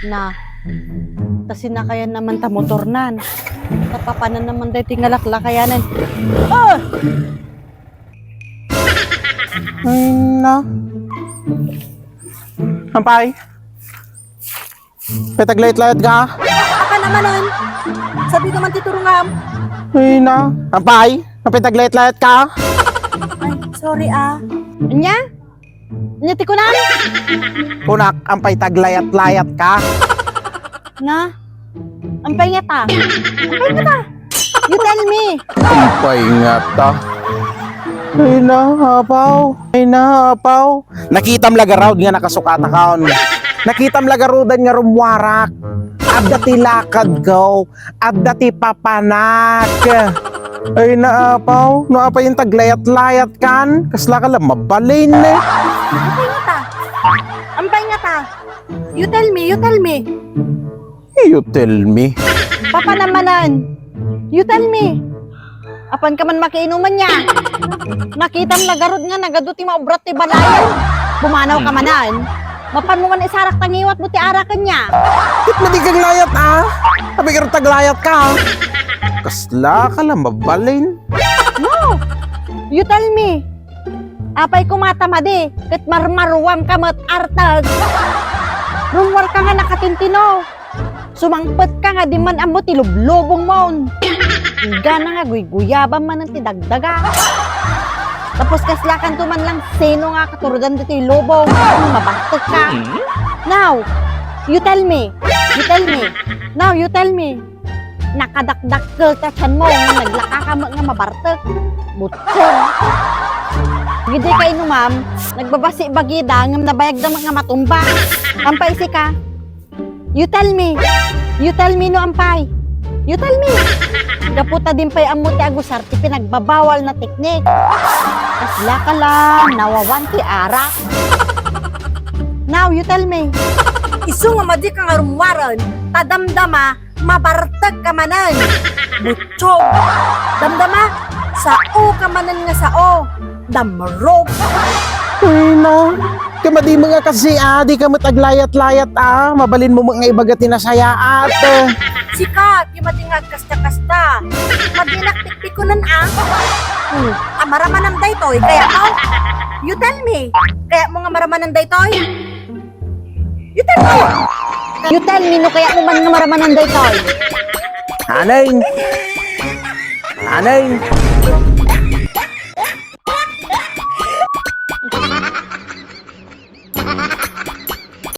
Na, tasin na kaya naman ta motornan. Tapapanan naman dahi tingalakla kayanan. Oh! Na. Ampay. Petaglayat-layat ka. Aka naman sabi naman titurungam. Ay na. Ampay. Petaglayat-layat ka. Ay, sorry Anya? Nyati ko na? Punak, ampay taglayat-layat ka. Na? Ampay nga ta. Ampay nga ta. You tell me. Ampay nga ta. Ay na, apaw. Ay na, apaw. Nakitam lagaraw nga nakasukata kaon. Nakitam lagarudan nga rumwarak. Adda ti lakad go. Adda ti papanak. Ay na, apaw. No apa yung taglayat-layat kan. Kasla ka lang mabalin eh. Ampay nga ta. Ampay nga ta. You tell me, you tell me. You tell me. Papa namanan. You tell me. Apan ka man makiinuman niya. Nakitam nagarod nga nagaduti maubrat ti balayan. Bumanaw ka manan. Mapan mo man isarak tangiwat mo ti arakan niya. Kit na di kang layat Sabi ka rin taglayat ka. Kasla ka lang mabalin. No. You tell me. Apay kumatama di. Kat marmaruwam ka mat artag. Rumwar ka nga nakatintino. Sumangpet ka nga di man amo ti lublobong mon. Gana nga guy-guyabang man ang tidagdaga. Tapos kaslakan tuman lang sino nga katurudan dito yung lobong. Mabatok ka. Now, you tell me. You tell me. Now, you tell me. Nakadakdak ka tiyan mo. Naglaka ka nga mabartok. Butson. Gidi ka inumam. Nagbabasi bagida. Ngam nabayag na mga matumba. Ampay si ka. You tell me. You tell me no ampay. You tell me. Kaputa din pa'y amuti agusar ti pinagbabawal na teknik. Kasla ka lang, nawawan ti arak. Now, you tell me. Isu nga madi ka nga rumwaran, tadamdama, mabartag ka manan. Butchog. Damdama, sao ka manan nga sao. Damrog. Ay na. Kamadi mo nga kasi di ka mataglayat-layat Mabalin mo mga ibaga tinasayaat. Sikat, yung matingag kasta-kasta. Madinakpikpikunan maramanan daytoy, kaya mo? You tell me. Kaya mo nga maramanan daytoy? You tell me. You tell me no kaya mo man nga maramanan daytoy? Anay.